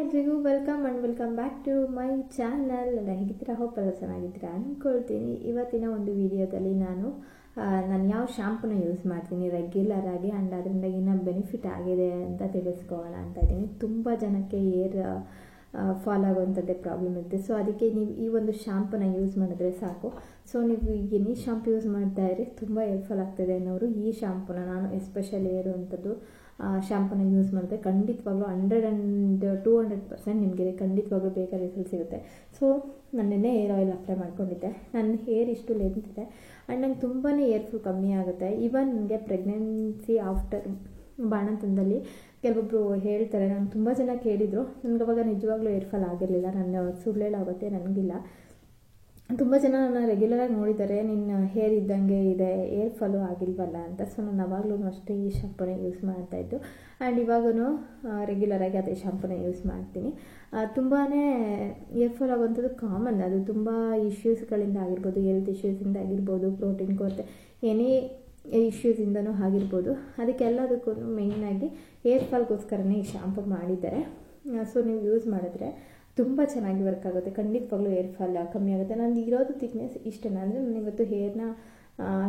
ಎಲ್ರಿಗೂ welcome back to my channel. ಹೇಗಿದ್ದೀರಾ? Hope ಎಲ್ಲ ಚೆನ್ನಾಗಿದ್ದೀರಾ ಅಂದ್ಕೊಳ್ತೀನಿ. ಇವತ್ತಿನ ಒಂದು ವಿಡಿಯೋದಲ್ಲಿ ನಾನು ಯಾವ ಶಾಂಪೂನ ಯೂಸ್ ಮಾಡ್ತೀನಿ ರೆಗ್ಯುಲರ್ ಆಗಿ ಆ್ಯಂಡ್ ಅದರಿಂದ ಏನೋ ಬೆನಿಫಿಟ್ ಆಗಿದೆ ಅಂತ ತಿಳಿಸ್ಕೊಳ್ಳೋಣ ಅಂತ ಇದ್ದೀನಿ. ತುಂಬ ಜನಕ್ಕೆ ಏರ್ ಫಾಲ್ ಆಗುವಂಥದ್ದೇ ಪ್ರಾಬ್ಲಮ್ ಇರುತ್ತೆ. ಸೊ ಅದಕ್ಕೆ ನೀವು ಈ ಒಂದು ಶಾಂಪೂನ ಯೂಸ್ ಮಾಡಿದ್ರೆ ಸಾಕು. ಸೊ ನೀವು ಎನಿ ಶಾಂಪು ಯೂಸ್ ಮಾಡ್ತಾ ಇರಿ, ತುಂಬ ಏರ್ ಫಾಲ್ ಆಗ್ತಿದೆ ಅನ್ನೋರು ಈ ಶಾಂಪೂನ, ನಾನು ಎಸ್ಪೆಷಲಿ ಇರುವಂಥದ್ದು ಶಾಂಪೂನ ಯೂಸ್ ಮಾಡಿದ್ರೆ ಖಂಡಿತವಾಗ್ಲೂ 100 and 200% ನಿಮಗೆ ಖಂಡಿತವಾಗ್ಲೂ ಬೇಗ ರಿಸಲ್ಟ್ ಸಿಗುತ್ತೆ. ಸೊ ನಾನು ನೆನ್ನೆ ಏರ್ ಆಯಿಲ್ ಅಪ್ಲೈ ಮಾಡ್ಕೊಂಡಿದ್ದೆ. ನನ್ನ ಹೇರ್ ಇಷ್ಟು ಲೆಂತ್ ಇದೆ ಆ್ಯಂಡ್ ನಂಗೆ ತುಂಬಾ ಏರ್ ಫಾಲ್ ಕಮ್ಮಿ ಆಗುತ್ತೆ. ಈವನ್ ನನಗೆ ಪ್ರೆಗ್ನೆನ್ಸಿ ಆಫ್ಟರ್ ಬಾಣಂತನದಲ್ಲಿ ಕೆಲವೊಬ್ಬರು ಹೇಳ್ತಾರೆ, ನಾನು ತುಂಬ ಜನ ಕೇಳಿದರು, ನನಗೆ ಅವಾಗ ನಿಜವಾಗ್ಲೂ ಏರ್ ಫಾಲ್ ಆಗಿರಲಿಲ್ಲ. ನನ್ನ ಸುಳ್ಳೇಳಾಗುತ್ತೆ, ನನಗಿಲ್ಲ. ತುಂಬ ಜನ ನನ್ನ ರೆಗ್ಯುಲರಾಗಿ ನೋಡಿದ್ದಾರೆ, ನಿನ್ನ ಹೇರ್ ಇದ್ದಂಗೆ ಇದೆ, ಏರ್ ಫಾಲು ಆಗಿಲ್ವಲ್ಲ ಅಂತ. ಸೊ ನಾನು ಅವಾಗಲೂ ಅಷ್ಟೇ ಈ ಶಾಂಪೂನ ಯೂಸ್ ಮಾಡ್ತಾಯಿದ್ದು ಆ್ಯಂಡ್ ಇವಾಗೂ ರೆಗ್ಯುಲರಾಗಿ ಅದೇ ಶಾಂಪೂನ ಯೂಸ್ ಮಾಡ್ತೀನಿ. ತುಂಬಾ ಏರ್ ಫಾಲ್ ಆಗುವಂಥದ್ದು ಕಾಮನ್. ಅದು ತುಂಬ ಇಶ್ಯೂಸ್ಗಳಿಂದ ಆಗಿರ್ಬೋದು, ಹೆಲ್ತ್ ಇಶ್ಯೂಸಿಂದ ಆಗಿರ್ಬೋದು, ಪ್ರೋಟೀನ್ ಕೊರತೆ, ಎನಿ ಇಶ್ಯೂಸಿಂದನೂ ಆಗಿರ್ಬೋದು. ಅದಕ್ಕೆಲ್ಲದಕ್ಕೂ ಮೇಯ್ನಾಗಿ ಏರ್ ಫಾಲ್ಗೋಸ್ಕರನೇ ಈ ಶಾಂಪೂ ಮಾಡಿದ್ದಾರೆ. ಸೊ ನೀವು ಯೂಸ್ ಮಾಡಿದ್ರೆ ತುಂಬ ಚೆನ್ನಾಗಿ ವರ್ಕ್ ಆಗುತ್ತೆ. ಖಂಡಿತವಾಗ್ಲೂ ಏರ್ ಫಾಲ್ ಕಮ್ಮಿ ಆಗುತ್ತೆ. ನಂದು ಇರೋದು ಥಿಕ್ನೆಸ್ ಇಷ್ಟೇ. ಅಂದರೆ ನಾನು ಇವತ್ತು ಹೇರ್ನ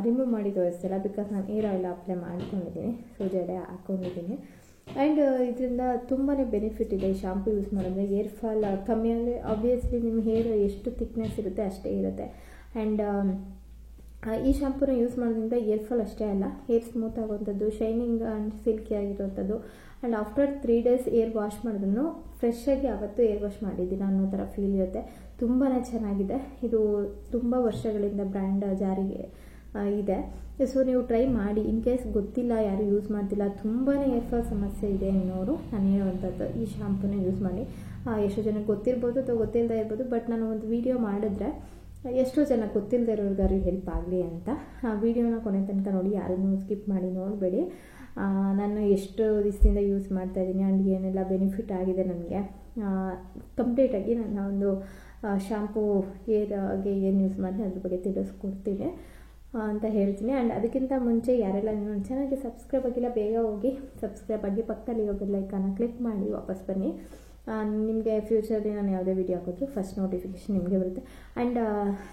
ರಿಮೂವ್ ಮಾಡಿ ತೋರಿಸ್ತಿಲ್ಲ, ಬಿಕಾಸ್ ನಾನು ಏರ್ ಆಯಿಲ್ ಅಪ್ಲೈ ಮಾಡ್ಕೊಂಡಿದ್ದೀನಿ, ಸೊ ಜಡೆ ಹಾಕ್ಕೊಂಡಿದ್ದೀನಿ. ಆ್ಯಂಡ್ ಇದರಿಂದ ತುಂಬಾ ಬೆನಿಫಿಟ್ ಇದೆ ಈ ಶಾಂಪೂ ಯೂಸ್ ಮಾಡಿದ್ರೆ. ಏರ್ ಫಾಲ್ ಕಮ್ಮಿ ಅಂದರೆ ಆಬ್ವಿಯಸ್ಲಿ ನಿಮ್ಮ ಹೇರ್ ಎಷ್ಟು ಥಿಕ್ನೆಸ್ ಇರುತ್ತೆ ಅಷ್ಟೇ ಇರುತ್ತೆ. ಆ್ಯಂಡ್ ಈ ಶಾಂಪೂನ ಯೂಸ್ ಮಾಡೋದ್ರಿಂದ ಏರ್ ಫಾಲ್ ಅಷ್ಟೇ ಅಲ್ಲ, ಹೇರ್ ಸ್ಮೂತ್ ಆಗುವಂಥದ್ದು, ಶೈನಿಂಗ್ ಆ್ಯಂಡ್ ಸಿಲ್ಕಿ ಆಗಿರುವಂಥದ್ದು. And after 3 days air wash ಮಾಡಿದ್ರು ಫ್ರೆಶ್ ಆಗಿ ಅವತ್ತು ಏರ್ ವಾಶ್ ಮಾಡಿದ್ದೀನಿ ಅನ್ನೋ ಥರ ಫೀಲ್ ಇರುತ್ತೆ. ತುಂಬಾ ಚೆನ್ನಾಗಿದೆ. ಇದು ತುಂಬ ವರ್ಷಗಳಿಂದ ಬ್ರ್ಯಾಂಡ್ ಜಾರಿಗೆ ಇದೆ. ಸೊ ನೀವು ಟ್ರೈ ಮಾಡಿ. ಇನ್ ಕೇಸ್ ಗೊತ್ತಿಲ್ಲ, ಯಾರು ಯೂಸ್ ಮಾಡ್ತಿಲ್ಲ, ತುಂಬಾ ಏರ್ ಫಾಲ್ ಸಮಸ್ಯೆ ಇದೆ ಅನ್ನೋರು ನಾನು ಹೇಳುವಂಥದ್ದು ಈ ಶಾಂಪೂನ ಯೂಸ್ ಮಾಡಿ. ಎಷ್ಟೋ ಜನಕ್ಕೆ ಗೊತ್ತಿರ್ಬೋದು ಅಥವಾ ಗೊತ್ತಿಲ್ಲದೆ ಇರ್ಬೋದು, ಬಟ್ ನಾನು ಒಂದು ವಿಡಿಯೋ ಮಾಡಿದ್ರೆ ಎಷ್ಟೋ ಜನ ಗೊತ್ತಿಲ್ಲದೆ ಇರೋರ್ಗಾರು ಹೆಲ್ಪ್ ಆಗಲಿ ಅಂತ. ವಿಡಿಯೋನ ಕೊನೆ ತನಕ ನೋಡಿ, ಯಾರನ್ನೂ ಸ್ಕಿಪ್ ಮಾಡಿ ನೋಡಬೇಡಿ. ನಾನು ಎಷ್ಟು ದಿವಸದಿಂದ ಯೂಸ್ ಮಾಡ್ತಾಯಿದ್ದೀನಿ ಆ್ಯಂಡ್ ಏನೆಲ್ಲ ಬೆನಿಫಿಟ್ ಆಗಿದೆ ನನಗೆ ಕಂಪ್ಲೀಟಾಗಿ ನನ್ನ ಒಂದು ಶಾಂಪೂ ಹೇರ್ಗೆ ಏನು ಯೂಸ್ ಮಾಡಿ ಅದ್ರ ಬಗ್ಗೆ ತಿಳಿಸ್ಕೊಡ್ತೀನಿ ಅಂತ ಹೇಳ್ತೀನಿ. ಆ್ಯಂಡ್ ಅದಕ್ಕಿಂತ ಮುಂಚೆ ಯಾರೆಲ್ಲ ನನ್ನ ಚಾನಲ್ಗೆ ಸಬ್ಸ್ಕ್ರೈಬ್ ಆಗಿಲ್ಲ, ಬೇಗ ಹೋಗಿ ಸಬ್ಸ್ಕ್ರೈಬ್ ಆಗಿ ಪಕ್ಕದಲ್ಲಿ ಹೋಗಿ ಲೈಕನ್ನು ಕ್ಲಿಕ್ ಮಾಡಿ ವಾಪಸ್ ಬನ್ನಿ. ನಿಮಗೆ ಫ್ಯೂಚರಲ್ಲಿ ನಾನು ಯಾವುದೇ ವಿಡಿಯೋ ಹಾಕಿದ್ರು ಫಸ್ಟ್ ನೋಟಿಫಿಕೇಷನ್ ನಿಮಗೆ ಬರುತ್ತೆ. ಆ್ಯಂಡ್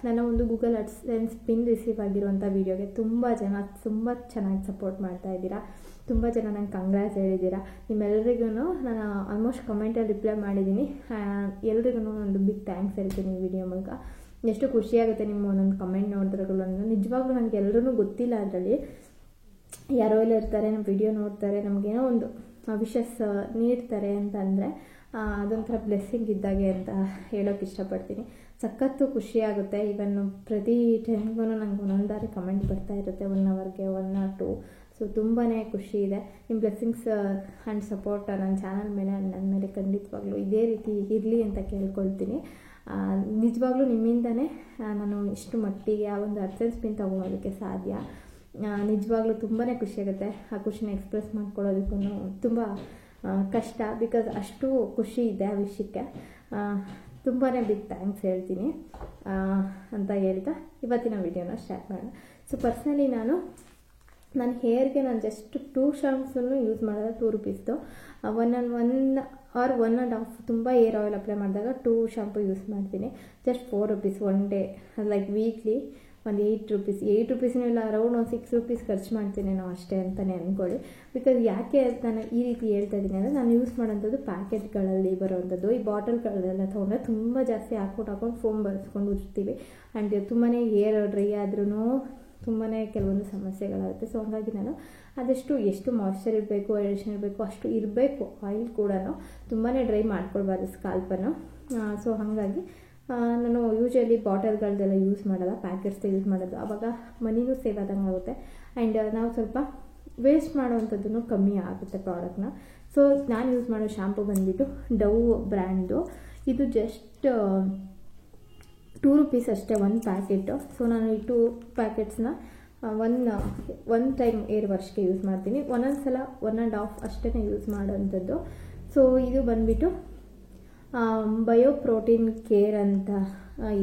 ನನ್ನ ಒಂದು ಗೂಗಲ್ ಅಡ್ಸೆನ್ಸ್ ಪಿನ್ ರಿಸೀವ್ ಆಗಿರುವಂಥ ವೀಡಿಯೋಗೆ ತುಂಬ ಚೆನ್ನಾಗಿ ಸಪೋರ್ಟ್ ಮಾಡ್ತಾ ಇದ್ದೀರಾ. ತುಂಬ ಜನ ನಂಗೆ ಕಂಗ್ರಾಟ್ಸ್ ಹೇಳಿದ್ದೀರಾ. ನಿಮ್ಮೆಲ್ಲರಿಗೂ ನಾನು ಆಲ್ಮೋಸ್ಟ್ ಕಮೆಂಟಲ್ಲಿ ರಿಪ್ಲೈ ಮಾಡಿದ್ದೀನಿ. ಎಲ್ರಿಗೂ ಒಂದು ಬಿಗ್ ಥ್ಯಾಂಕ್ಸ್ ಹೇಳ್ತೀನಿ ಈ ವಿಡಿಯೋ ಮೂಲಕ. ಎಷ್ಟು ಖುಷಿಯಾಗುತ್ತೆ ನಿಮ್ಮ ಒಂದೊಂದು ಕಮೆಂಟ್ ನೋಡಿದ್ರಗಳು ಅನ್ನೋ. ನಿಜವಾಗ್ಲೂ ನನಗೆ ಎಲ್ಲರೂ ಗೊತ್ತಿಲ್ಲ, ಅದರಲ್ಲಿ ಯಾರೋ ಎಲ್ಲ ಇರ್ತಾರೆ, ನಮ್ಮ ವಿಡಿಯೋ ನೋಡ್ತಾರೆ, ನಮಗೇನೋ ಒಂದು ವಿಶಸ್ ನೀಡ್ತಾರೆ ಅಂತಂದರೆ ಅದೊಂಥರ ಬ್ಲೆಸ್ಸಿಂಗ್ ಇದ್ದಾಗೆ ಅಂತ ಹೇಳೋಕ್ಕೆ ಇಷ್ಟಪಡ್ತೀನಿ. ಸಖತ್ತು ಖುಷಿಯಾಗುತ್ತೆ. ಇವನ್ ಪ್ರತಿ ಟೈಮ್ಗೂ ನಂಗೆ ಒಂದೊಂದಾರೆ ಕಮೆಂಟ್ ಬರ್ತಾ ಇರುತ್ತೆ, 1 hourಗೆ 1 or 2. ಸೊ ತುಂಬಾ ಖುಷಿ ಇದೆ. ನಿಮ್ಮ ಬ್ಲೆಸ್ಸಿಂಗ್ಸ್ ಆ್ಯಂಡ್ ಸಪೋರ್ಟ್ ನನ್ನ ಚಾನಲ್ ಮೇಲೆ ನನ್ನ ಮೇಲೆ ಖಂಡಿತವಾಗ್ಲೂ ಇದೇ ರೀತಿ ಇರಲಿ ಅಂತ ಕೇಳ್ಕೊಳ್ತೀನಿ. ನಿಜವಾಗ್ಲೂ ನಿಮ್ಮಿಂದನೇ ನಾನು ಇಷ್ಟು ಮಟ್ಟಿಗೆ ಆ ಒಂದು ಅಡ್ಸೆನ್ಸ್ ಪಿನ್ ತೊಗೊಳೋದಕ್ಕೆ ಸಾಧ್ಯ. ನಿಜವಾಗ್ಲೂ ತುಂಬಾ ಖುಷಿಯಾಗುತ್ತೆ. ಆ ಖುಷಿನ ಎಕ್ಸ್ಪ್ರೆಸ್ ಮಾಡ್ಕೊಳ್ಳೋದಕ್ಕೂ ತುಂಬ ಕಷ್ಟ, ಬಿಕಾಸ್ ಅಷ್ಟು ಖುಷಿ ಇದೆ ಆ ವಿಷಯಕ್ಕೆ. ತುಂಬಾ ಬಿಗ್ ಥ್ಯಾಂಕ್ಸ್ ಹೇಳ್ತೀನಿ ಅಂತ ಹೇಳ್ತಾ ಇವತ್ತಿನ ವಿಡಿಯೋನ ಸ್ಟಾರ್ಟ್ ಮಾಡೋಣ. ಸೊ ಪರ್ಸ್ನಲಿ ನನ್ನ ಹೇರ್ಗೆ ನಾನು ಜಸ್ಟ್ 2 ಶಾಂಪ್ಸನ್ನು ಯೂಸ್ ಮಾಡಿದ್ರೆ ₹2 1 or 1.5 ತುಂಬ ಏರ್ ಆಯಿಲ್ ಅಪ್ಲೈ ಮಾಡಿದಾಗ 2 ಶಾಂಪು ಯೂಸ್ ಮಾಡ್ತೀನಿ. ಜಸ್ಟ್ ₹4 1 day, ಲೈಕ್ ವೀಕ್ಲಿ ಒಂದು ₹8 ಇಲ್ಲ, ಅರೌಂಡ್ ಒಂದು ₹6 ಖರ್ಚು ಮಾಡ್ತೀನಿ ನಾವು ಅಷ್ಟೇ ಅಂತಲೇ ಅಂದ್ಕೊಳ್ಳಿ. ಬಿಕಾಸ್ ಯಾಕೆ ನಾನು ಈ ರೀತಿ ಹೇಳ್ತಾ ಇದ್ದೀನಿ ಅಂದರೆ, ನಾನು ಯೂಸ್ ಮಾಡೋಂಥದ್ದು ಪ್ಯಾಕೆಟ್ಗಳಲ್ಲಿ ಬರೋವಂಥದ್ದು. ಈ ಬಾಟಲ್ಗಳೆಲ್ಲ ತೊಗೊಂಡ್ರೆ ತುಂಬ ಜಾಸ್ತಿ ಹಾಕ್ಕೊಂಡು ಫೋಮ್ ಬರೆಸ್ಕೊಂಡು ಇರ್ತೀವಿ. ಆ್ಯಂಡ್ ತುಂಬಾ ಏರ್ ಡ್ರೈ ಆದ್ರೂ ತುಂಬಾ ಕೆಲವೊಂದು ಸಮಸ್ಯೆಗಳಾಗುತ್ತೆ. ಸೊ ಹಾಗಾಗಿ ನಾನು ಆದಷ್ಟು ಎಷ್ಟು ಮಾಯ್ಶ್ಚರ್ ಇರಬೇಕು, ಹೈಡ್ರೇಷನ್ ಇರಬೇಕು ಅಷ್ಟು ಇರಬೇಕು. ಆಯಿಲ್ ಕೂಡ ತುಂಬಾ ಡ್ರೈ ಮಾಡ್ಕೊಳ್ಬಾರ್ದು ಸ್ಕಾಲ್ಪನ್ನು. ಸೊ ಹಾಗಾಗಿ ನಾನು ಯೂಶಲಿ ಬಾಟಲ್ಗಳದೆಲ್ಲ ಯೂಸ್ ಮಾಡೋಲ್ಲ, ಪ್ಯಾಕೆಟ್ಸ್ ಯೂಸ್ ಮಾಡೋದು. ಆವಾಗ ಮನಿನೂ ಸೇವ್ ಆದಂಗೆ ಆಗುತ್ತೆ ಆ್ಯಂಡ್ ನಾವು ಸ್ವಲ್ಪ ವೇಸ್ಟ್ ಮಾಡೋವಂಥದ್ದು ಕಮ್ಮಿ ಆಗುತ್ತೆ ಪ್ರಾಡಕ್ಟ್ನ. ಸೊ ನಾನು ಯೂಸ್ ಮಾಡೋ ಶಾಂಪು ಬಂದುಬಿಟ್ಟು ಡವ್ ಬ್ರ್ಯಾಂಡು. ಇದು ಜಸ್ಟ್ ₹2 ಅಷ್ಟೇ ಒಂದು ಪ್ಯಾಕೆಟು. ಸೊ ನಾನು ಈ 2 ಪ್ಯಾಕೆಟ್ಸ್ನ ಒನ್ ಟೈಮ್ ಏರ್ ವಾಶ್ಗೆ ಯೂಸ್ ಮಾಡ್ತೀನಿ. ಒಂದೊಂದು ಸಲ 1.5 ಅಷ್ಟೇ ಯೂಸ್ ಮಾಡೋವಂಥದ್ದು. ಸೊ ಇದು ಬಂದುಬಿಟ್ಟು ಬಯೋ ಪ್ರೋಟೀನ್ ಕೇರ್ ಅಂತ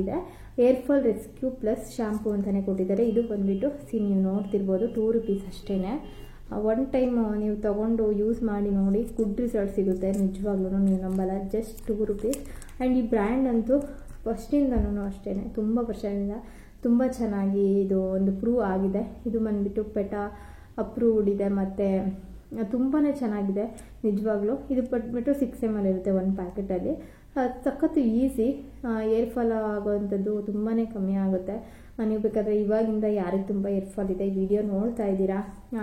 ಇದೆ. Hair fall rescue plus shampoo ಅಂತಲೇ ಕೊಟ್ಟಿದ್ದಾರೆ. ಇದು ಬಂದುಬಿಟ್ಟು ನೀವು ನೋಡ್ತಿರ್ಬೋದು ₹2 ಅಷ್ಟೇ. ಒನ್ ಟೈಮ್ ನೀವು ತೊಗೊಂಡು ಯೂಸ್ ಮಾಡಿ ನೋಡಿ, ಗುಡ್ ರಿಸಲ್ಟ್ ಸಿಗುತ್ತೆ. ನಿಜವಾಗ್ಲೂ ನೀವು ನಂಬಲ್ಲ, ಜಸ್ಟ್ 2 ರೂಪೀಸ್. ಆ್ಯಂಡ್ ಈ ಬ್ರ್ಯಾಂಡ್ ಅಂತೂ ಫಸ್ಟಿಂದನೂ ಅಷ್ಟೇ ತುಂಬ ವರ್ಷದಿಂದ ತುಂಬ ಚೆನ್ನಾಗಿ ಇದು ಒಂದು ಪ್ರೂವ್ ಆಗಿದೆ. ಇದು ಬಂದುಬಿಟ್ಟು ಪೆಟಾ ಅಪ್ರೂವ್ಡ್ ಇದೆ ಮತ್ತು ತುಂಬಾ ಚೆನ್ನಾಗಿದೆ ನಿಜವಾಗ್ಲೂ. ಇದು ಬಂದುಬಿಟ್ಟು 6 ml ಇರುತ್ತೆ ಒಂದು ಪ್ಯಾಕೆಟಲ್ಲಿ. ಸಖತ್ತು ಈಸಿ, ಏರ್ ಫಾಲ್ ಆಗೋವಂಥದ್ದು ತುಂಬಾ ಕಮ್ಮಿ ಆಗುತ್ತೆ. ನೀವು ಬೇಕಾದರೆ ಇವಾಗಿಂದ ಯಾರಿಗೆ ತುಂಬ ಏರ್ ಫಾಲ್ ಇದೆ, ಈ ವಿಡಿಯೋ ನೋಡ್ತಾ ಇದ್ದೀರಾ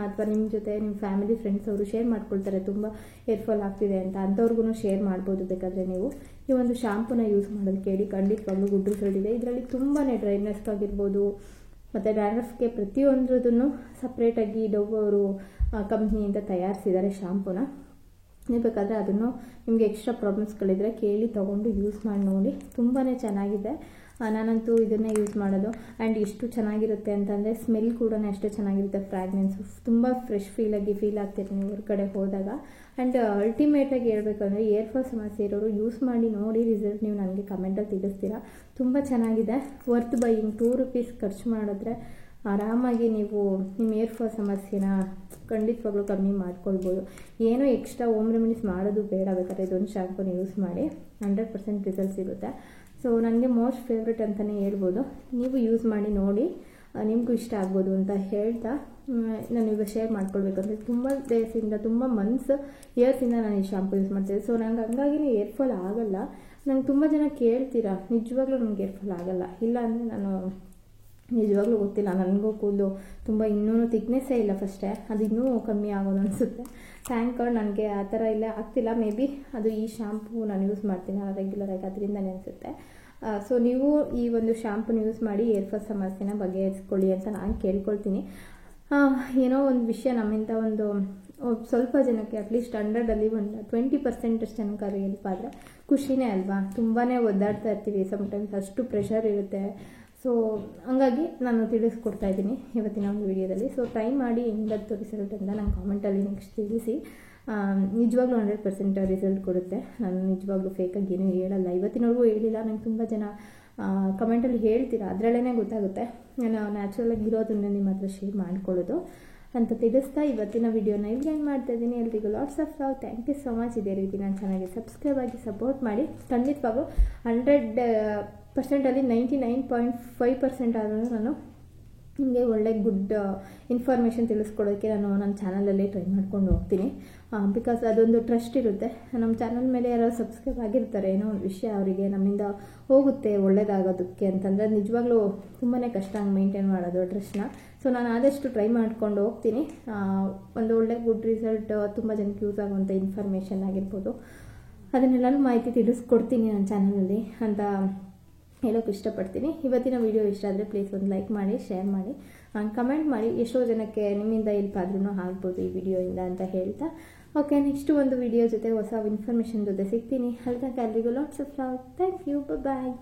ಅಥವಾ ನಿಮ್ಮ ಜೊತೆ ನಿಮ್ಮ ಫ್ಯಾಮಿಲಿ ಫ್ರೆಂಡ್ಸ್ ಅವರು ಶೇರ್ ಮಾಡ್ಕೊಳ್ತಾರೆ ತುಂಬ ಏರ್ ಫಾಲ್ ಆಗ್ತಿದೆ ಅಂತ, ಅಂಥವ್ರಿಗೂ ಶೇರ್ ಮಾಡ್ಬೋದು. ಬೇಕಾದರೆ ನೀವು ಈ ಒಂದು ಶಾಂಪೂನ ಯೂಸ್ ಮಾಡೋದು ಕೇಳಿ, ಖಂಡಿತವಾಗ್ಲೂ ಗುಡ್ ರಿಸಲ್ಟ್ ಇದೆ. ಇದರಲ್ಲಿ ತುಂಬಾ ಡ್ರೈನೆಸ್ಗಾಗಿರ್ಬೋದು ಮತ್ತು ಡ್ಯಾಂಡ್ರಫ್ಗೆ ಪ್ರತಿಯೊಂದರದನ್ನು ಸಪ್ರೇಟಾಗಿ ಡವ್ ಅವರು ಕಂಪ್ನಿಯಿಂದ ತಯಾರಿಸಿದ್ದಾರೆ ಶಾಂಪೂನ. ನೀವು ಬೇಕಾದರೆ ಅದನ್ನು ನಿಮಗೆ ಎಕ್ಸ್ಟ್ರಾ ಪ್ರಾಬ್ಲಮ್ಸ್ಗಳಿದ್ರೆ ಕೇಳಿ ತೊಗೊಂಡು ಯೂಸ್ ಮಾಡಿ ನೋಡಿ, ತುಂಬಾ ಚೆನ್ನಾಗಿದೆ. ನಾನಂತೂ ಇದನ್ನೇ ಯೂಸ್ ಮಾಡೋದು. ಆ್ಯಂಡ್ ಎಷ್ಟು ಚೆನ್ನಾಗಿರುತ್ತೆ ಅಂತಂದರೆ ಸ್ಮೆಲ್ ಕೂಡ ಅಷ್ಟೇ ಚೆನ್ನಾಗಿರುತ್ತೆ, ಫ್ರ್ಯಾಗ್ನೆನ್ಸು ತುಂಬ ಫ್ರೆಶ್ ಫೀಲ್ ಆಗ್ತೀರಿ ನೀವು ಹೊರಗಡೆ ಹೋದಾಗ. ಆ್ಯಂಡ್ ಅಲ್ಟಿಮೇಟಾಗಿ ಹೇಳ್ಬೇಕಂದ್ರೆ ಏರ್ ಫಾಲ್ ಸಮಸ್ಯೆ ಇರೋರು ಯೂಸ್ ಮಾಡಿ ನೋಡಿ, ರಿಸಲ್ಟ್ ನೀವು ನನಗೆ ಕಮೆಂಟಲ್ಲಿ ತಿಳಿಸ್ತೀರಾ. ತುಂಬ ಚೆನ್ನಾಗಿದೆ, ವರ್ತ್ ಬೈಯಿಂಗ್. 2 ರೂಪೀಸ್ ಖರ್ಚು ಮಾಡಿದ್ರೆ ಆರಾಮಾಗಿ ನೀವು ನಿಮ್ಮ ಏರ್ ಫಾಲ್ ಸಮಸ್ಯೆನ ಖಂಡಿತವಾಗ್ಲೂ ಕಮ್ಮಿ ಮಾಡ್ಕೊಳ್ಬೋದು. ಏನೋ ಎಕ್ಸ್ಟ್ರಾ ಹೋಮ್ ರೆಮಿಡೀಸ್ ಮಾಡೋದು ಬೇಡ, ಬೇಕಾದ್ರೆ ಇದೊಂದು ಶಾಂಪೂನ ಯೂಸ್ ಮಾಡಿ 100% ರಿಸಲ್ಟ್ ಸಿಗುತ್ತೆ. ಸೊ ನನಗೆ ಮೋಸ್ಟ್ ಫೇವ್ರೆಟ್ ಅಂತಲೇ ಹೇಳ್ಬೋದು. ನೀವು ಯೂಸ್ ಮಾಡಿ ನೋಡಿ, ನಿಮಗೂ ಇಷ್ಟ ಆಗ್ಬೋದು ಅಂತ ಹೇಳ್ತಾ ನಾನು ಇವಾಗ ಶೇರ್ ಮಾಡ್ಕೊಳ್ಬೇಕಂದ್ರೆ ತುಂಬ ಡೇಸಿಂದ ತುಂಬ ಇಯರ್ಸಿಂದ ನಾನು ಈ ಶಾಂಪೂ ಯೂಸ್ ಮಾಡ್ತಿದ್ದೆ. ಸೊ ನಂಗೆ ಹಂಗಾಗಿ ಏರ್ ಫಾಲ್ ಆಗಲ್ಲ. ನಂಗೆ ತುಂಬ ಜನ ಕೇಳ್ತೀರಾ, ನಿಜವಾಗ್ಲೂ ನನಗೆ ಏರ್ ಫಾಲ್ ಆಗಲ್ಲ. ಇಲ್ಲ ಅಂದರೆ ನಾನು ನಿಜವಾಗ್ಲೂ ಗೊತ್ತಿಲ್ಲ, ನನಗೂ ಕೂದಲು ತುಂಬ ಇನ್ನೂ ಥಿಕ್ನೆಸ್ಸೇ ಇಲ್ಲ ಫಸ್ಟೇ, ಅದು ಇನ್ನೂ ಕಮ್ಮಿ ಆಗೋದು ಅನಿಸುತ್ತೆ. ಥ್ಯಾಂಕ್ ಗಾಡ್ ನನಗೆ ಆ ಥರ ಇಲ್ಲ ಆಗ್ತಿಲ್ಲ. ಮೇ ಬಿ ಅದು ಈ ಶಾಂಪೂ ನಾನು ಯೂಸ್ ಮಾಡ್ತೀನಿ ರೆಗ್ಯುಲರಾಗಿ, ಅದರಿಂದನೇ ಅನಿಸುತ್ತೆ. ಸೊ ನೀವು ಈ ಒಂದು ಶಾಂಪೂನ ಯೂಸ್ ಮಾಡಿ ಏರ್ ಫಾಲ್ ಸಮಸ್ಯೆನ ಬಗೆಹರಿಸ್ಕೊಳ್ಳಿ ಅಂತ ನಾನು ಕೇಳ್ಕೊಳ್ತೀನಿ. ಏನೋ ಒಂದು ವಿಷಯ ನಮ್ಮಿಂದ ಒಂದು ಸ್ವಲ್ಪ ಜನಕ್ಕೆ ಅಟ್ಲೀಸ್ಟ್ 100ಅಲ್ಲಿ ಒಂದು 20% ಜನಕ್ಕೆ ಹೆಲ್ಪ್ ಆದರೆ ಖುಷಿನೇ ಅಲ್ವಾ. ತುಂಬಾ ಒದ್ದಾಡ್ತಾ ಇರ್ತೀವಿ ಸಮ್ಟೈಮ್ಸ್, ಅಷ್ಟು ಪ್ರೆಷರ್ ಇರುತ್ತೆ. ಸೊ ಹಂಗಾಗಿ ನಾನು ತಿಳಿಸ್ಕೊಡ್ತಾ ಇದ್ದೀನಿ ಇವತ್ತಿನ ಒಂದು ವಿಡಿಯೋದಲ್ಲಿ. ಸೊ ಟ್ರೈ ಮಾಡಿ ಹೆಂಗತ್ತು ರಿಸಲ್ಟ್ ಅಂತ ನಂಗೆ ಕಾಮೆಂಟಲ್ಲಿ ನೆಕ್ಸ್ಟ್ ತಿಳಿಸಿ. ನಿಜವಾಗ್ಲೂ 100% ರಿಸಲ್ಟ್ ಕೊಡುತ್ತೆ. ನಾನು ನಿಜವಾಗ್ಲೂ ಫೇಕಾಗಿ ಏನೂ ಹೇಳಲ್ಲ, ಇವತ್ತಿನವರೆಗೂ ಹೇಳಿಲ್ಲ. ನಂಗೆ ತುಂಬ ಜನ ಕಮೆಂಟಲ್ಲಿ ಹೇಳ್ತೀರಾ, ಅದರಲ್ಲೇ ಗೊತ್ತಾಗುತ್ತೆ ನಾನು ನ್ಯಾಚುರಲಾಗಿ ಇರೋದನ್ನ ನಿಮ್ಮ ಹತ್ರ ಶೇರ್ ಮಾಡ್ಕೊಳ್ಳೋದು ಅಂತ ತಿಳಿಸ್ತಾ ಇವತ್ತಿನ ವಿಡಿಯೋನ ಇಲ್ಲಿ ಏನು ಮಾಡ್ತಾ ಇದ್ದೀನಿ. ಎಲ್ರಿಗೂ lots of love. Thank you so much. ಇದೇ ರೀತಿ ನಾನು ಚೆನ್ನಾಗಿ ಸಬ್ಸ್ಕ್ರೈಬ್ ಆಗಿ ಸಪೋರ್ಟ್ ಮಾಡಿ. ಖಂಡಿತವಾಗೂ 100%ಅಲ್ಲಿ 99.5% ಆದರೂ ನಾನು ನಿಮಗೆ ಒಳ್ಳೆ ಗುಡ್ ಇನ್ಫಾರ್ಮೇಷನ್ ತಿಳಿಸ್ಕೊಡೋಕ್ಕೆ ನಾನು ನನ್ನ ಚಾನಲಲ್ಲಿ ಟ್ರೈ ಮಾಡ್ಕೊಂಡು ಹೋಗ್ತೀನಿ. ಬಿಕಾಸ್ ಅದೊಂದು ಟ್ರಸ್ಟ್ ಇರುತ್ತೆ. ನಮ್ಮ ಚಾನಲ್ ಮೇಲೆ ಯಾರೋ ಸಬ್ಸ್ಕ್ರೈಬ್ ಆಗಿರ್ತಾರೆ, ಏನೋ ಒಂದು ವಿಷಯ ಅವರಿಗೆ ನಮ್ಮಿಂದ ಹೋಗುತ್ತೆ ಒಳ್ಳೇದಾಗೋದಕ್ಕೆ ಅಂತಂದರೆ ನಿಜವಾಗ್ಲೂ ತುಂಬಾ ಕಷ್ಟ ಹಂಗೆ ಮೇಂಟೈನ್ ಮಾಡೋದು ಟ್ರಸ್ಟ್ನ. ಸೊ ನಾನು ಆದಷ್ಟು ಟ್ರೈ ಮಾಡ್ಕೊಂಡು ಹೋಗ್ತೀನಿ. ಒಂದು ಒಳ್ಳೆ ಗುಡ್ ರಿಸಲ್ಟ್, ತುಂಬ ಜನಕ್ಕೆ ಯೂಸ್ ಆಗುವಂಥ ಇನ್ಫಾರ್ಮೇಷನ್ ಆಗಿರ್ಬೋದು, ಅದನ್ನೆಲ್ಲನೂ ಮಾಹಿತಿ ತಿಳಿಸ್ಕೊಡ್ತೀನಿ ನನ್ನ ಚಾನಲಲ್ಲಿ ಅಂತ ಹೇಳೋಕೆ ಇಷ್ಟಪಡ್ತೀನಿ. ಇವತ್ತಿನ ವಿಡಿಯೋ ಇಷ್ಟ ಆದರೆ ಪ್ಲೀಸ್ ಒಂದು ಲೈಕ್ ಮಾಡಿ, ಶೇರ್ ಮಾಡಿ, ಕಮೆಂಟ್ ಮಾಡಿ. ಎಷ್ಟೋ ಜನಕ್ಕೆ ನಿಮ್ಮಿಂದ ಹೆಲ್ಪ್ ಆದ್ರೂ ಆಗ್ಬೋದು ಈ ವಿಡಿಯೋಯಿಂದ ಅಂತ ಹೇಳ್ತಾ, ಓಕೆ, ನೆಕ್ಸ್ಟ್ ಒಂದು ವಿಡಿಯೋ ಜೊತೆ ಹೊಸ ಇನ್ಫಾರ್ಮೇಷನ್ ಜೊತೆ ಸಿಗ್ತೀನಿ. ಅಲ್ಲಿ ತನಕ ಎಲ್ರಿಗೂ lots of love. Thank you, bye.